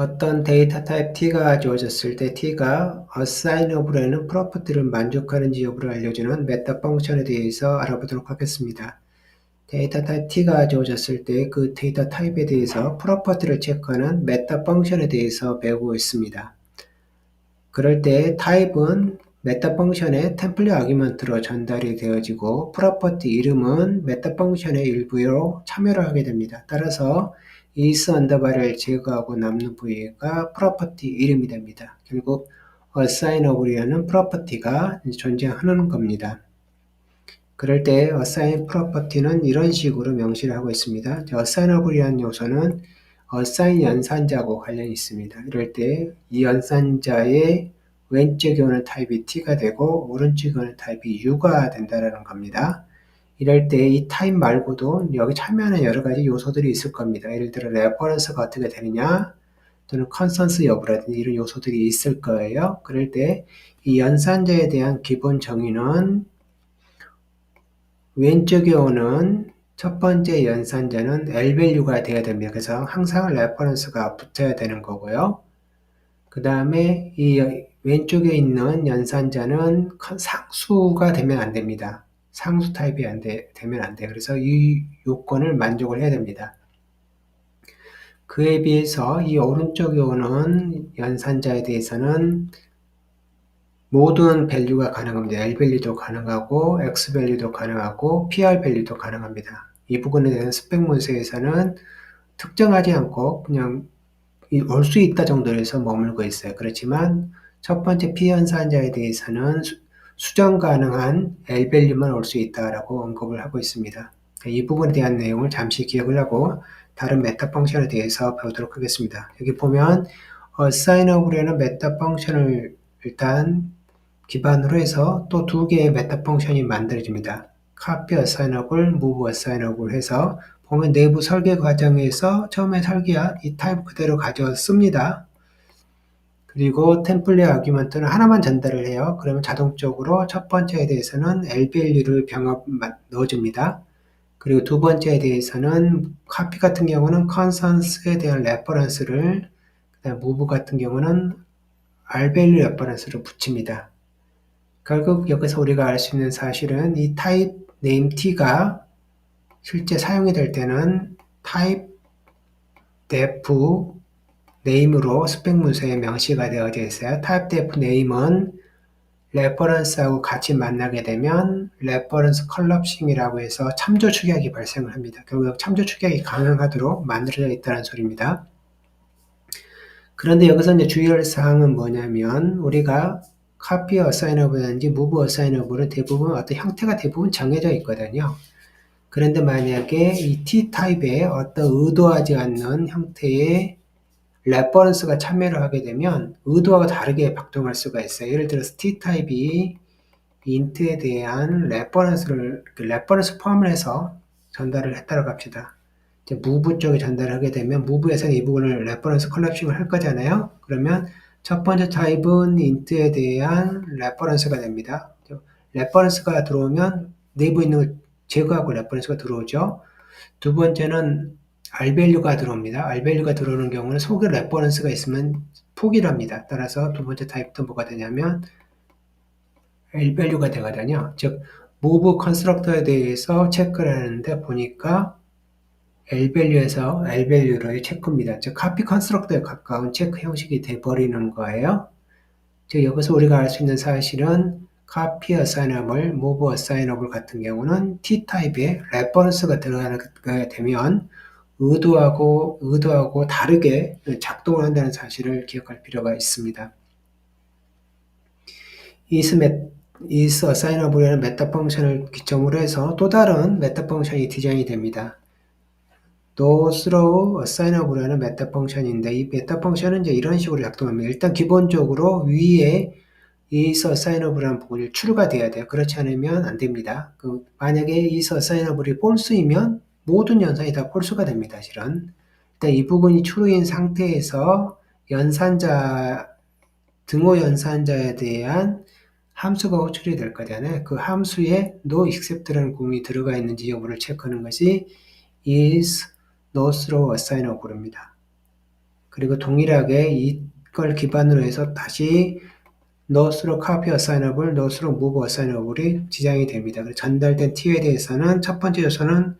어떤 데이터 타입 t가 주어졌을 때 t가 assignable에는 프로퍼티를 만족하는지 여부를 알려주는 메타 펑션에 대해서 알아보도록 하겠습니다. 데이터 타입 t가 주어졌을 때 그 데이터 타입에 대해서 프로퍼티를 체크하는 메타 펑션에 대해서 배우고 있습니다. 그럴 때 타입은 메타 펑션의 템플릿 아규먼트로 전달이 되어지고 프로퍼티 이름은 메타 펑션의 일부로 참여를 하게 됩니다. 따라서 is 언더바를 제거하고 남는 부위가 프로퍼티 이름이 됩니다. 결국 assignable이라는 프로퍼티가 존재하는 겁니다. 그럴 때 assign 프로퍼티는 이런 식으로 명시를 하고 있습니다. assignable이라는 요소는 assign 연산자하고 관련이 있습니다. 이럴 때 이 연산자의 왼쪽에 오는 타입이 t가 되고 오른쪽에 오는 타입이 u가 된다는 겁니다. 이럴 때 이 타입 말고도 여기 참여하는 여러 가지 요소들이 있을 겁니다. 예를 들어 레퍼런스가 어떻게 되느냐 또는 컨센스 여부라든지 이런 요소들이 있을 거예요. 그럴 때 이 연산자에 대한 기본 정의는 왼쪽에 오는 첫 번째 연산자는 L밸류가 되어야 됩니다. 그래서 항상 레퍼런스가 붙어야 되는 거고요. 그 다음에 이 왼쪽에 있는 연산자는 상수가 되면 안 됩니다. 상수 타입이 되면 안 돼요. 그래서 이 요건을 만족을 해야 됩니다. 그에 비해서 이 오른쪽에 오는 연산자에 대해서는 모든 밸류가 가능합니다. L밸류도 가능하고 X밸류도 가능하고 PR밸류도 가능합니다. 이 부분에 대한 스펙 문서에서는 특정하지 않고 그냥 올 수 있다 정도에서 머물고 있어요. 그렇지만 첫 번째 P연산자에 대해서는 수정 가능한 L밸류만 올 수 있다라고 언급을 하고 있습니다. 이 부분에 대한 내용을 잠시 기억을 하고 다른 메타 펑션에 대해서 배우도록 하겠습니다. 여기 보면 assignable에는 메타 펑션을 일단 기반으로 해서 또 두 개의 메타 펑션이 만들어집니다. copy assignable, move assignable 해서 보면 내부 설계 과정에서 처음에 설계한 이 타입 그대로 가져씁니다. 그리고 템플릿 아규먼트는 하나만 전달을 해요. 그러면 자동적으로 첫 번째에 대해서는 L밸류를 병합 넣어줍니다. 그리고 두 번째에 대해서는 copy 같은 경우는 consensus에 대한 레퍼런스를, 그다음 move 같은 경우는 R밸류 레퍼런스를 붙입니다. 결국 여기서 우리가 알 수 있는 사실은 이 타입 네임 t가 실제 사용이 될 때는 타입 def name으로 스펙 문서에 명시가 되어져 있어요. 타입 def name은 레퍼런스하고 같이 만나게 되면 레퍼런스 컬럽싱이라고 해서 참조 축약이 발생을 합니다. 결국 참조 축약이 가능하도록 만들어져 있다는 소리입니다. 그런데 여기서 이제 주의할 사항은 뭐냐면 우리가 copy assignable인지 move assignable은 대부분 어떤 형태가 대부분 정해져 있거든요. 그런데 만약에 이 T타입에 어떤 의도하지 않는 형태의 레퍼런스가 참여를 하게 되면 의도와 다르게 작동할 수가 있어요. 예를 들어서 T타입이 int에 대한 레퍼런스 포함을 해서 전달을 했다고 합시다. 이제 move 쪽에 전달을 하게 되면 move에서는 이 부분을 레퍼런스 컬렉싱을 할 거잖아요. 그러면 첫 번째 타입은 int에 대한 레퍼런스가 됩니다. 레퍼런스가 들어오면 내부에 있는 걸 제거하고 레퍼런스가 들어오죠. 두 번째는 R밸류가 들어옵니다. R밸류가 들어오는 경우는 속에 레퍼런스가 있으면 포기를 합니다. 따라서 두 번째 타입도 뭐가 되냐면 L밸류가 되거든요. 즉 move 컨스트럭터에 대해서 체크를 하는데 보니까 L밸류에서 L밸류로의 체크입니다. 즉 copy 컨스트럭터에 가까운 체크 형식이 돼버리는 거예요. 즉 여기서 우리가 알 수 있는 사실은 copy assignable, move assignable 같은 경우는 T타입에 레퍼런스가 들어가게 되면 의도하고 다르게 작동을 한다는 사실을 기억할 필요가 있습니다. is assignable이라는 메타 펑션을 기점으로 해서 또 다른 메타 펑션이 디자인이 됩니다. 또 through assignable이라는 메타 펑션인데 이 메타 펑션은 이제 이런 식으로 작동합니다. 일단 기본적으로 위에 is assignable이라는 부분이 true가 돼야 돼요. 그렇지 않으면 안 됩니다. 만약에 is assignable이 false이면 모든 연산이 다 false가 됩니다. 실은 일단 이 부분이 true인 상태에서 등호 연산자에 대한 함수가 호출이 될 거잖아요. 그 함수에 no except라는 구문이 들어가 있는지 여부를 체크하는 것이 is no through assignable입니다. 그리고 동일하게 이걸 기반으로 해서 다시 not으로 copy assignable, not으로 move assignable이 지정이 됩니다. 전달된 t에 대해서는 첫 번째 요소는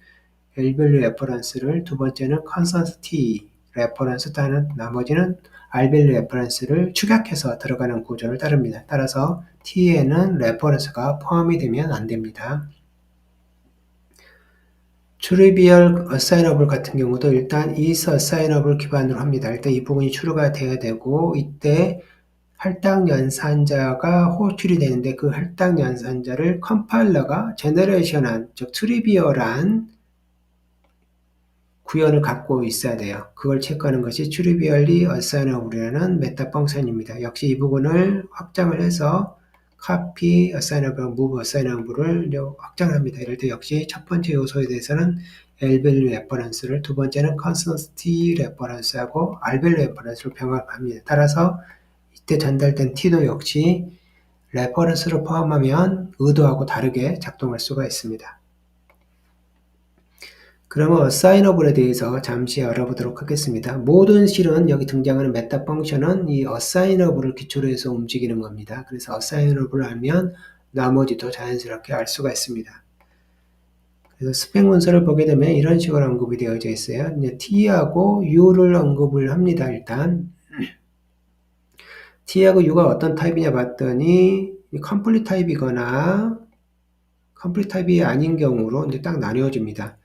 L-value reference를, 두 번째는 constants t reference, 나머지는 R-value reference를 축약해서 들어가는 구조를 따릅니다. 따라서 t에는 reference가 포함이 되면 안 됩니다. trivial assignable 같은 경우도 일단 is assignable 기반으로 합니다. 일단 이 부분이 true가 되어야 되고, 이때 할당 연산자가 호출이 되는데 그 할당 연산자를 컴파일러가 제너레이션한, 즉 트리비얼한 구현을 갖고 있어야 돼요. 그걸 체크하는 것이 trivially assignable이라는 메타 펑션입니다. 역시 이 부분을 확장을 해서 copy assignable, move assignable을 확장합니다. 이럴 때 역시 첫 번째 요소에 대해서는 L-value reference를, 두 번째는 constants t reference하고 R-value reference를 병합합니다. 따라서 이때 전달된 t도 역시 레퍼런스를 포함하면 의도하고 다르게 작동할 수가 있습니다. 그러면 assignable에 대해서 잠시 알아보도록 하겠습니다. 모든 실은 여기 등장하는 메타 펑션은 이 assignable을 기초로 해서 움직이는 겁니다. 그래서 assignable을 알면 나머지도 자연스럽게 알 수가 있습니다. 그래서 스펙 문서를 보게 되면 이런 식으로 언급이 되어져 있어요. 이제 t하고 u를 언급을 합니다. 일단 t하고 u가 어떤 타입이냐 봤더니 complete 타입이거나 complete 타입이 아닌 경우로 이제 딱 나뉘어집니다.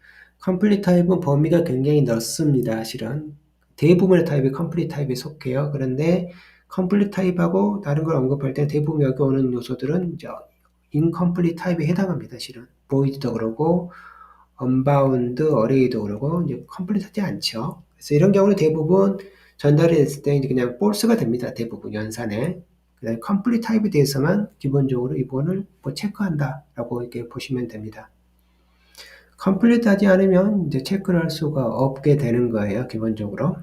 complete 타입은 범위가 굉장히 넓습니다. 실은 대부분의 타입이 complete 타입에 속해요. 그런데 complete 타입하고 다른 걸 언급할 때 대부분 여기 오는 요소들은 이제 incomplete 타입에 해당합니다. 실은 void도 그러고 unbound array도 그러고 이제 complete하지 않죠. 그래서 이런 경우는 대부분 전달이 됐을 때 이제 그냥 false가 됩니다. 대부분 연산에. 그다음에 complete 타입에 대해서만 기본적으로 이 부분을 체크한다라고 이렇게 보시면 됩니다. complete 하지 않으면 이제 체크를 할 수가 없게 되는 거예요. 기본적으로.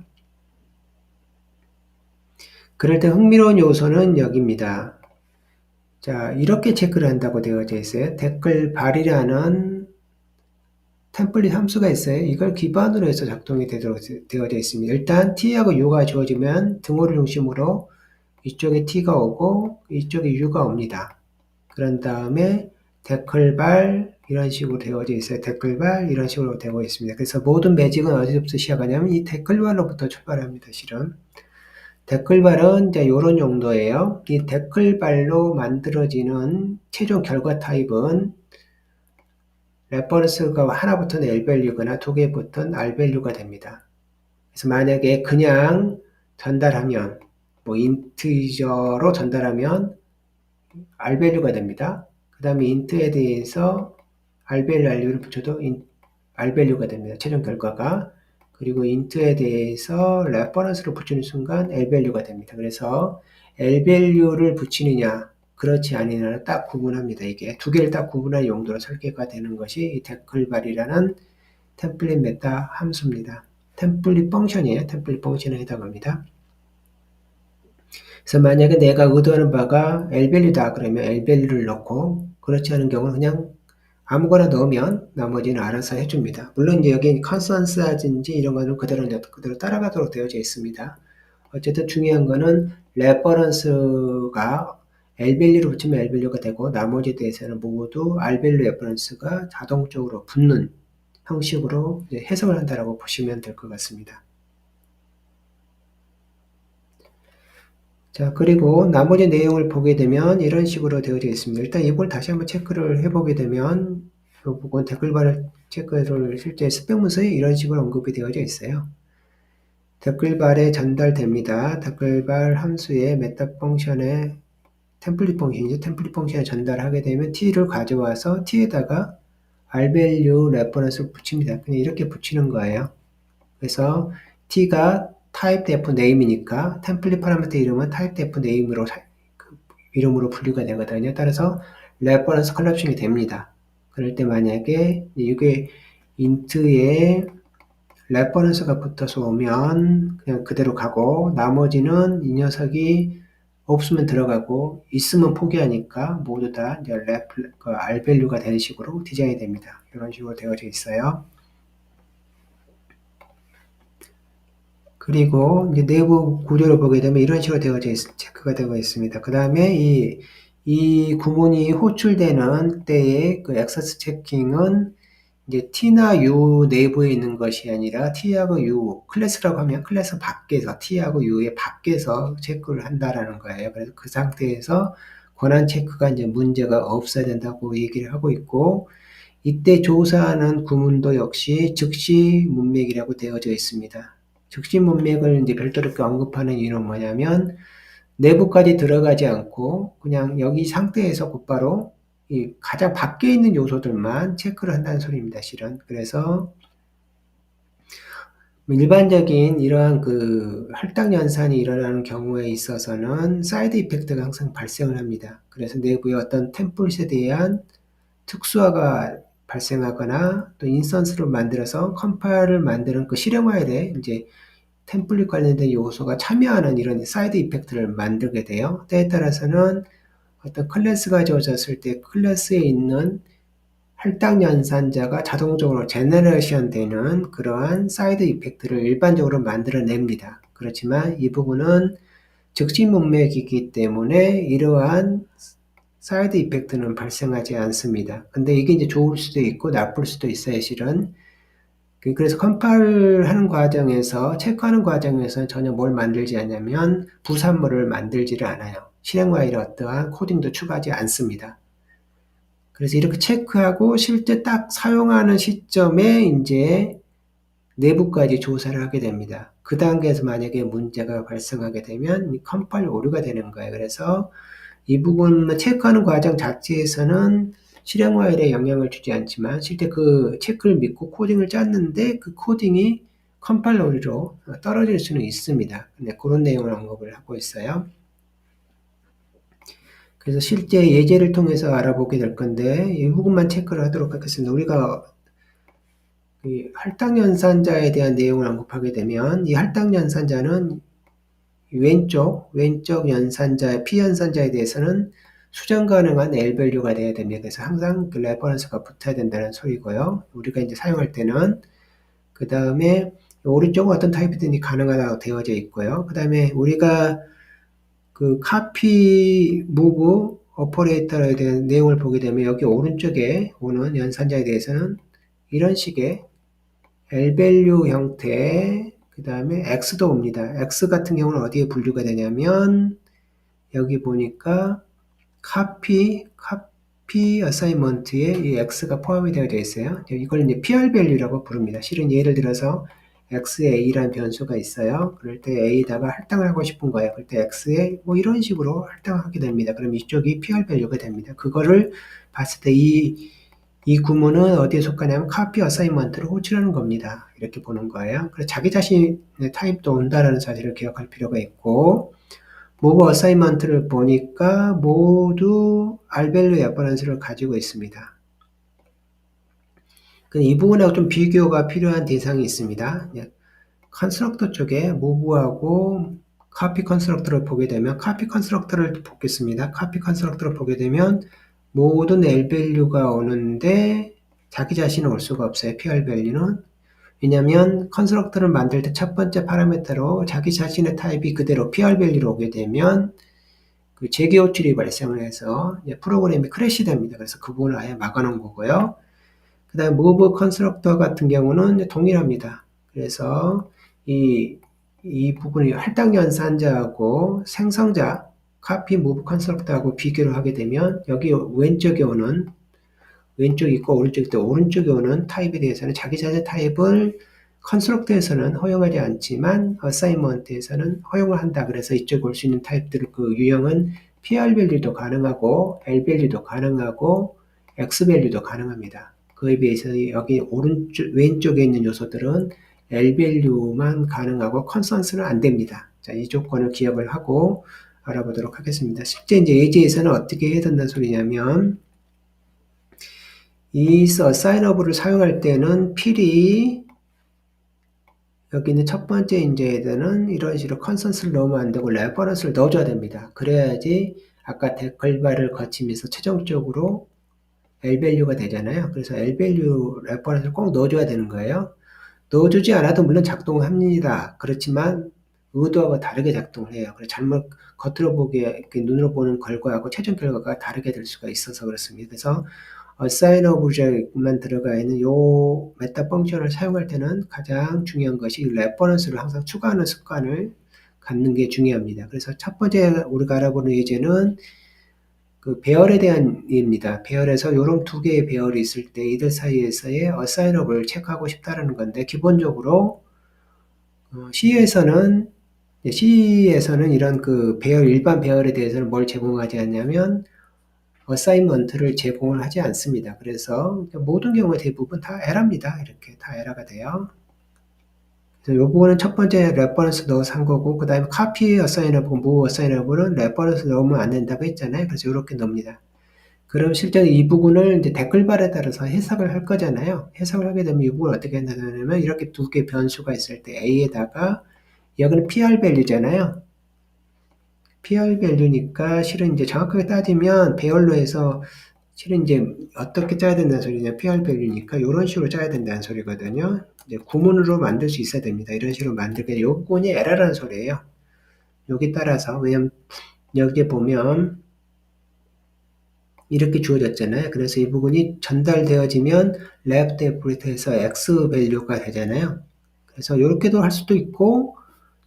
그럴 때 흥미로운 요소는 여기입니다. 자, 이렇게 체크를 한다고 되어져 있어요. 댓글 발이라는 템플릿 함수가 있어요. 이걸 기반으로 해서 작동이 되어져 있습니다. 일단 t하고 u가 주어지면 등호를 중심으로 이쪽에 t가 오고 이쪽에 u가 옵니다. 그런 다음에 댓글발 이런 식으로 되어져 있어요. 댓글발 이런 식으로 되어 있습니다. 그래서 모든 매직은 어디서부터 시작하냐면 이 댓글발로부터 출발합니다. 실은 댓글발은 이제 이런 용도예요. 이 댓글발로 만들어지는 최종 결과 타입은 레퍼런스가 하나 붙은 L-value거나 두 개 붙은 R-value가 됩니다. 그래서 만약에 그냥 전달하면 뭐 인티저로 전달하면 R-value가 됩니다. 그 다음에 int에 대해서 R-value를 붙여도 R-value가 됩니다. 최종 결과가. 그리고 int에 대해서 레퍼런스를 붙이는 순간 L-value가 됩니다. 그래서 L-value를 붙이느냐 그렇지 않느냐를 딱 구분합니다. 이게 두 개를 딱 구분한 용도로 설계가 되는 것이 이 댓글발이라는 템플릿 메타 함수입니다. 템플릿 펑션이에요. 템플릿 펑션에 해당합니다. 그래서 만약에 내가 의도하는 바가 L-value다 그러면 L-value를 넣고, 그렇지 않은 경우는 그냥 아무거나 넣으면 나머지는 알아서 해줍니다. 물론 이제 여기 컨스턴스라든지 이런 거는 그대로 따라가도록 되어져 있습니다. 어쨌든 중요한 거는 레퍼런스가 L-value로 붙이면 L-value가 되고 나머지에 대해서는 모두 R-value 레퍼런스가 자동적으로 붙는 형식으로 해석을 한다라고 보시면 될 것 같습니다. 자, 그리고 나머지 내용을 보게 되면 이런 식으로 되어져 있습니다. 일단 이걸 다시 한번 체크를 해보게 되면 이 부분 댓글발을 체크를 실제 스펙 문서에 이런 식으로 언급이 되어져 있어요. 댓글발에 전달됩니다. 댓글발 함수의 메타 펑션에 템플릿 펑션이죠. 템플릿 펑션에 전달하게 되면 t를 가져와서 t에다가 R-value 레퍼런스를 붙입니다. 그냥 이렇게 붙이는 거예요. 그래서 t가 typedef name이니까 템플릿 파라미터 이름은 typedef name으로 이름으로 분류가 되거든요. 따라서 레퍼런스 컬렉션이 됩니다. 그럴 때 만약에 이게 int에 레퍼런스가 붙어서 오면 그냥 그대로 가고 나머지는 이 녀석이 없으면 들어가고 있으면 포기하니까 모두 다 이제 R-value가 되는 식으로 디자인이 됩니다. 이런 식으로 되어져 있어요. 그리고 이제 내부 구조를 보게 되면 이런 식으로 체크가 되어 있습니다. 그 다음에 이 구문이 호출되는 때의 그 액세스 체킹은 이제 T나 U 내부에 있는 것이 아니라 T하고 U, 클래스라고 하면 클래스 밖에서, T하고 U의 밖에서 체크를 한다라는 거예요. 그래서 그 상태에서 권한 체크가 이제 문제가 없어야 된다고 얘기를 하고 있고, 이때 조사하는 구문도 역시 즉시 문맥이라고 되어져 있습니다. 즉시 문맥을 이제 별도로 이렇게 언급하는 이유는 뭐냐면, 내부까지 들어가지 않고 그냥 여기 상태에서 곧바로 이 가장 밖에 있는 요소들만 체크를 한다는 소리입니다, 실은. 그래서 일반적인 이러한 그 할당 연산이 일어나는 경우에 있어서는 사이드 이펙트가 항상 발생을 합니다. 그래서 내부의 어떤 템플릿에 대한 특수화가 발생하거나 또 인스턴스를 만들어서 컴파일을 만드는 그 실행 파일에 이제 템플릿 관련된 요소가 참여하는 이런 사이드 이펙트를 만들게 돼요. 때에 따라서는 어떤 클래스가 주어졌을 때 클래스에 있는 할당 연산자가 자동적으로 제너레이션 되는 그러한 사이드 이펙트를 일반적으로 만들어냅니다. 그렇지만 이 부분은 즉시 문맥이기 때문에 이러한 사이드 이펙트는 발생하지 않습니다. 근데 이게 이제 좋을 수도 있고 나쁠 수도 있어요, 실은. 그래서 컴파일 하는 과정에서, 체크하는 과정에서 전혀 뭘 만들지 않냐면 부산물을 만들지를 않아요. 실행 파일에 어떠한 코딩도 추가하지 않습니다. 그래서 이렇게 체크하고 실제 딱 사용하는 시점에 이제 내부까지 조사를 하게 됩니다. 그 단계에서 만약에 문제가 발생하게 되면 컴파일 오류가 되는 거예요. 그래서 이 부분 체크하는 과정 자체에서는 실행 파일에 영향을 주지 않지만 실제 그 체크를 믿고 코딩을 짰는데 그 코딩이 컴파일 오류로 떨어질 수는 있습니다. 근데 그런 내용을 언급을 하고 있어요. 그래서 실제 예제를 통해서 알아보게 될 건데 이 부분만 체크를 하도록 하겠습니다. 우리가 이 할당 연산자에 대한 내용을 언급하게 되면 이 할당 연산자는 왼쪽 연산자, P연산자에 대해서는 수정 가능한 L밸류가 돼야 됩니다. 그래서 항상 그 레퍼런스가 붙어야 된다는 소리고요. 우리가 이제 사용할 때는 그 다음에 오른쪽은 어떤 타입이든지 가능하다고 되어져 있고요. 그 다음에 우리가 그 copy, move, operator에 대한 내용을 보게 되면 여기 오른쪽에 오는 연산자에 대해서는 이런 식의 L밸류 형태, 그 다음에 X도 옵니다. X 같은 경우는 어디에 분류가 되냐면 여기 보니까 copy assignment에 이 X가 포함이 되어 있어요. 이걸 이제 PR 밸류라고 부릅니다. 실은 예를 들어서 X에 A라는 변수가 있어요. 그럴 때 A에다가 할당을 하고 싶은 거예요. 그럴 때 X에 뭐 이런 식으로 할당하게 됩니다. 그럼 이쪽이 PR 밸류가 됩니다. 그거를 봤을 때 이 구문은 어디에 속하냐면 copy assignment를 호출하는 겁니다. 이렇게 보는 거예요. 그래서 자기 자신의 타입도 온다라는 사실을 기억할 필요가 있고, move assignment를 보니까 모두 r밸류 레퍼런스를 가지고 있습니다. 이 부분하고 좀 비교가 필요한 대상이 있습니다. 컨스트럭터 쪽에 move하고 copy constructor를 보게 되면 copy constructor를 보겠습니다. copy constructor를 보게 되면 모든 L밸류가 오는데 자기 자신은 올 수가 없어요. PR 밸류는. 왜냐하면 컨스트럭터를 만들 때 첫 번째 파라미터로 자기 자신의 타입이 그대로 PR 밸류로 오게 되면 그 재개 호출이 발생을 해서 프로그램이 크래시 됩니다. 그래서 그 부분을 아예 막아놓은 거고요. 그 다음에 move constructor 같은 경우는 동일합니다. 그래서 이 부분이 할당 연산자하고 생성자 copy move constructor하고 비교를 하게 되면 여기 왼쪽에 오는 왼쪽이 있고 오른쪽이 있고 오른쪽에 오는 타입에 대해서는 자기 자체 타입을 컨스트럭터에서는 허용하지 않지만 어사인먼트에서는 허용을 한다. 그래서 이쪽에 올 수 있는 타입들 그 유형은 PR 밸류도 가능하고 L 밸류도 가능하고 X 밸류도 가능합니다. 그에 비해서 여기 왼쪽에 있는 요소들은 L 밸류만 가능하고 컨스턴스는 안 됩니다. 자, 이 조건을 기억을 하고 알아보도록 하겠습니다. 실제 이제 예제에서는 어떻게 해야 된다는 소리냐면 이 assignable을 사용할 때는 필히 여기 있는 첫 번째 인제에는 이런 식으로 컨스턴스를 넣으면 안 되고 레퍼런스를 넣어줘야 됩니다. 그래야지 아까 댓글발을 거치면서 최종적으로 L밸류가 되잖아요. 그래서 L밸류 레퍼런스를 꼭 넣어줘야 되는 거예요. 넣어주지 않아도 물론 작동합니다. 그렇지만 의도하고 다르게 작동을 해요. 그래서 잘못 겉으로 보기에 눈으로 보는 결과하고 최종 결과가 다르게 될 수가 있어서 그렇습니다. 그래서 assign object만 들어가 있는 요 메타 펑션을 사용할 때는 가장 중요한 것이 레퍼런스를 항상 추가하는 습관을 갖는 게 중요합니다. 그래서 첫 번째 우리가 알아보는 예제는 그 배열에 대한 예입니다. 배열에서 요런 두 개의 배열이 있을 때 이들 사이에서의 assignable 체크하고 싶다라는 건데, 기본적으로 C에서는 이런 그 배열, 일반 배열에 대해서는 뭘 제공하지 않냐면 어사이먼트를 제공을 하지 않습니다. 그래서 모든 경우에 대부분 다 에러입니다. 이렇게 다 에러가 돼요. 그래서 이 부분은 첫 번째 레퍼런스 넣어서 한 거고, 그 다음에 copy assignable, move assignable은 레퍼런스 넣으면 안 된다고 했잖아요. 그래서 이렇게 넣습니다. 그럼 실제로 이 부분을 이제 댓글발에 따라서 해석을 할 거잖아요. 해석을 하게 되면 이 부분을 어떻게 한다면 이렇게 두 개 변수가 있을 때 A에다가 여기는 PR 밸류잖아요. PR 밸류니까 실은 이제 정확하게 따지면 배열로 해서 실은 이제 어떻게 짜야 된다는 소리냐, PR 밸류니까 이런 식으로 짜야 된다는 소리거든요. 이제 구문으로 만들 수 있어야 됩니다. 이런 식으로 만들게 요 부분이 에러라는 소리예요. 여기 따라서 왜냐면 여기에 보면 이렇게 주어졌잖아요. 그래서 이 부분이 전달되어지면 left equal에서 x 밸류가 되잖아요. 그래서 이렇게도 할 수도 있고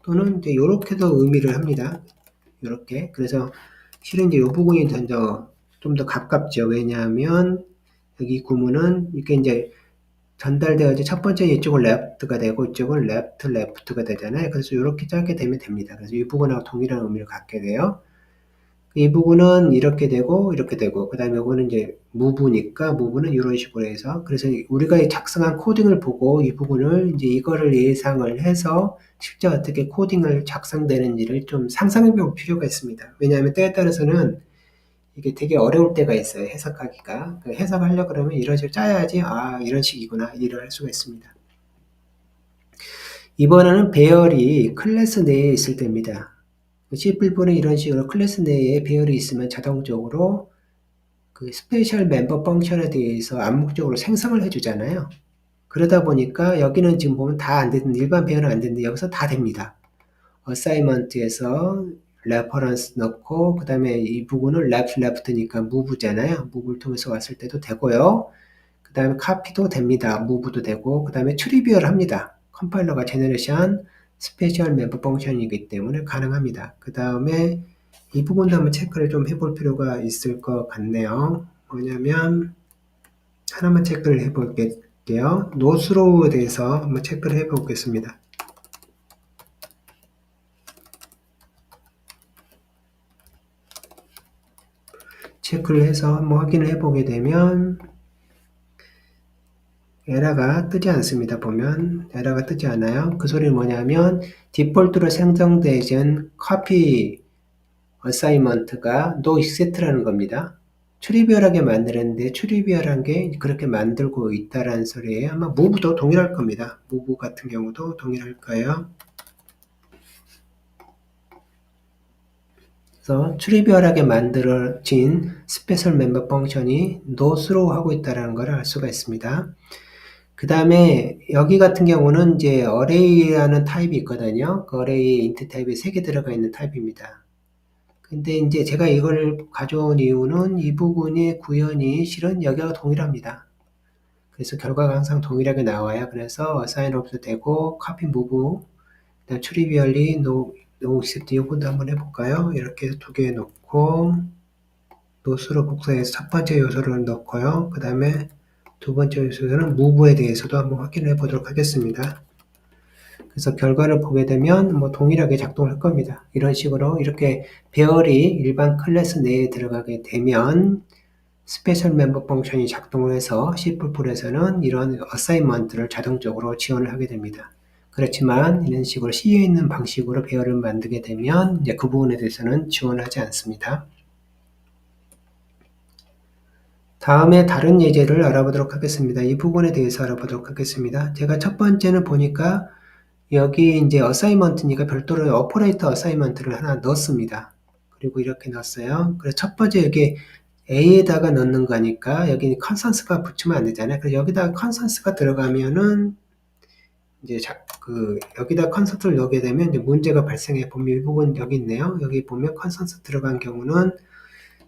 또는 이제 이렇게도 의미를 합니다. 이렇게. 그래서 실은 이제 이 부분이 좀 더 가깝죠. 왜냐하면 여기 구문은 이렇게 이제 전달되어지 첫 번째 이쪽은 left가 되고 이쪽은 left가 되잖아요. 그래서 이렇게 짜게 되면 됩니다. 그래서 이 부분하고 동일한 의미를 갖게 돼요. 이 부분은 이렇게 되고 이렇게 되고 그 다음에 이거는 이제 move니까 move는 이런 식으로 해서, 그래서 우리가 작성한 코딩을 보고 이 부분을 이제 이거를 예상을 해서 실제 어떻게 코딩을 작성되는지를 좀 상상해 볼 필요가 있습니다. 왜냐하면 때에 따라서는 이게 되게 어려울 때가 있어요. 해석하기가. 해석하려고 그러면 이런 식으로 짜야지 이런 식이구나 이해를 할 수가 있습니다. 이번에는 배열이 클래스 내에 있을 때입니다. C++는 이런 식으로 클래스 내에 배열이 있으면 자동적으로 그 스페셜 멤버 펑션에 대해서 암묵적으로 생성을 해주잖아요. 그러다 보니까 여기는 지금 보면 다 안 되는, 일반 배열은 안 되는데 여기서 다 됩니다. 어사이먼트에서 레퍼런스 넣고 그 다음에 이 부분을 left니까 move잖아요. move를 통해서 왔을 때도 되고요. 그 다음에 copy도 됩니다. move도 되고 그 다음에 트리비얼 합니다. 컴파일러가 제너레이션 스페셜 멤버 펑션이기 때문에 가능합니다. 그 다음에 이 부분도 한번 체크를 좀 해볼 필요가 있을 것 같네요. 뭐냐면 하나만 체크를 해볼게요. 노스로우에 대해서 한번 체크를 해보겠습니다. 체크를 해서 한번 확인을 해보게 되면 에러가 뜨지 않습니다. 보면 에러가 뜨지 않아요. 그 소리는 뭐냐면 디폴트로 생성되진 copy assignment가 no except라는 겁니다. 트리비얼하게 만드는데 트리비얼한 게 그렇게 만들고 있다라는 소리예요. 아마 move도 동일할 겁니다. move 같은 경우도 동일할 거예요. 그래서 트리비얼하게 만들어진 스페셜 멤버 펑션이 no through 하고 있다는 걸 알 수가 있습니다. 그 다음에 여기 같은 경우는 이제 array라는 타입이 있거든요. 그 array에 int 타입이 3개 들어가 있는 타입입니다. 근데 이제 제가 이걸 가져온 이유는 이 부분의 구현이 실은 여기와 동일합니다. 그래서 결과가 항상 동일하게 나와요. 그래서 assign 없어도 되고 copy move, trivially no except 이 부분도 한번 해볼까요? 이렇게 두 개 놓고 노스로 복사해서 첫 번째 요소를 넣고요. 그 다음에 두 번째 요소는 move에 대해서도 한번 확인해 보도록 하겠습니다. 그래서 결과를 보게 되면 뭐 동일하게 작동할 겁니다. 이런 식으로 이렇게 배열이 일반 클래스 내에 들어가게 되면 스페셜 멤버 펑션이 작동을 해서 C++에서는 이런 어사이먼트를 자동적으로 지원을 하게 됩니다. 그렇지만 이런 식으로 C에 있는 방식으로 배열을 만들게 되면 이제 그 부분에 대해서는 지원하지 않습니다. 다음에 다른 예제를 알아보도록 하겠습니다. 이 부분에 대해서 알아보도록 하겠습니다. 제가 첫 번째는 보니까 여기 이제 어사이먼트니까 별도로 오퍼레이터 어사이먼트를 하나 넣었습니다. 그리고 이렇게 넣었어요. 그래서 첫 번째 여기 A에다가 넣는 거니까 여기 컨스턴스가 붙이면 안 되잖아요. 그래서 여기다가 컨스턴스가 들어가면은 이제 여기다 컨센트를 넣게 되면 이제 문제가 발생해 보면 이 부분 여기 있네요. 여기 보면 컨센트 들어간 경우는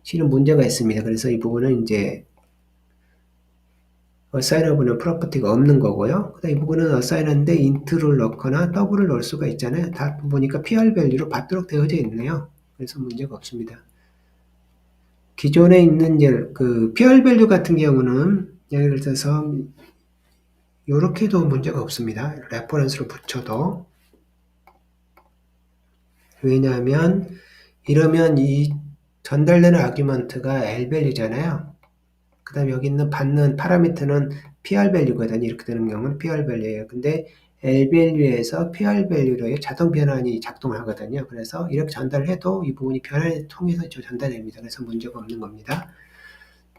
실은 문제가 있습니다. 그래서 이 부분은 이제 assignable은 프로퍼티가 없는 거고요. 그다음 이 부분은 assign한데 int를 넣거나 double을 넣을 수가 있잖아요. 다 보니까 PR 밸류로 받도록 되어져 있네요. 그래서 문제가 없습니다. 기존에 있는 PR 밸류 같은 경우는 예를 들어서 이렇게도 문제가 없습니다. 레퍼런스로 붙여도. 왜냐하면 이러면 이 전달되는 아규먼트가 L 밸류잖아요. 그 다음에 여기 있는 받는 파라미터는 PR 밸류거든요. 이렇게 되는 경우는 PR 밸류예요. 근데 L 밸류에서 PR 밸류로의 자동 변환이 작동을 하거든요. 그래서 이렇게 전달해도 이 부분이 변환을 통해서 전달됩니다. 그래서 문제가 없는 겁니다.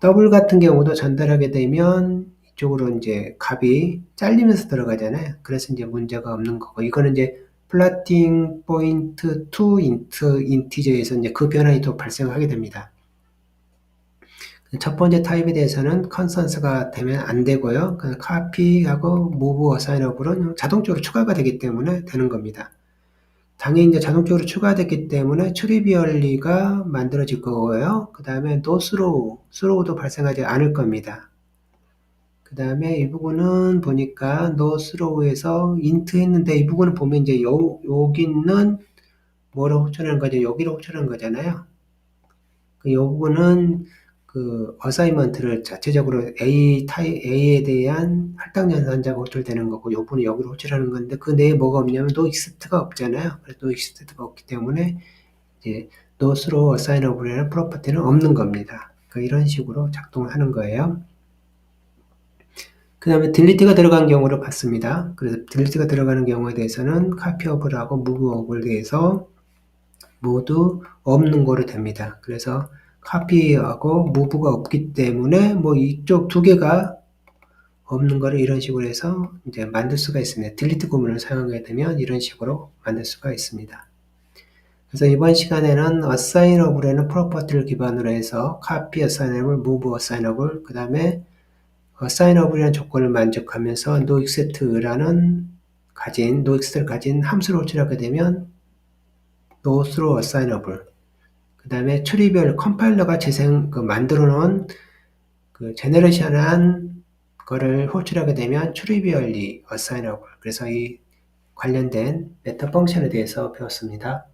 더블 같은 경우도 전달하게 되면 이쪽으로 이제 값이 잘리면서 들어가잖아요. 그래서 이제 문제가 없는 거고, 이거는 이제 플라팅 포인트 투 인티저에서 이제 그 변환이 또 발생하게 됩니다. 첫 번째 타입에 대해서는 컨센서스가 되면 안 되고요. 카피하고 무브 어사인업으로는 자동적으로 추가가 되기 때문에 되는 겁니다. 당연히 이제 자동적으로 추가됐기 때문에 트리비얼리가 만들어질 거고요. 그 다음에 스로우도 발생하지 않을 겁니다. 그 다음에 이 부분은 보니까 스로우에서 인트 했는데 이 부분을 보면 이제 여기는 뭐로 호출하는 거죠? 여기로 호출하는 거잖아요. 이 부분은 어사이먼트를 자체적으로 A에 대한 할당 연산자가 호출되는 거고, 이 부분은 여기로 호출하는 건데, 그 내에 뭐가 없냐면, 노익스트가 없잖아요. 그래서 노익스트가 없기 때문에, 이제, 노스로 어사이너블이라는 프로퍼티는 없는 겁니다. 그러니까 이런 식으로 작동을 하는 거예요. 그 다음에 딜리트가 들어간 경우를 봤습니다. 그래서 딜리트가 들어가는 경우에 대해서는 카피오블하고 무브오블에 대해서 모두 없는 거로 됩니다. 그래서 카피하고 무브가 없기 때문에 뭐 이쪽 두 개가 없는 거를 이런 식으로 해서 이제 만들 수가 있습니다. 딜리트 구문을 사용하게 되면 이런 식으로 만들 수가 있습니다. 그래서 이번 시간에는 assignable에는 프로퍼티를 기반으로 해서 copy assignable, move assignable, 그 다음에 assignable이라는 조건을 만족하면서 noexist를 가진 함수를 호출하게 되면 no through assignable, 그 다음에 처리별 컴파일러가 만들어 놓은 제너레이션한 거를 호출하게 되면 트리비얼리 어사이너블. 그래서 이 관련된 메타 펑션에 대해서 배웠습니다.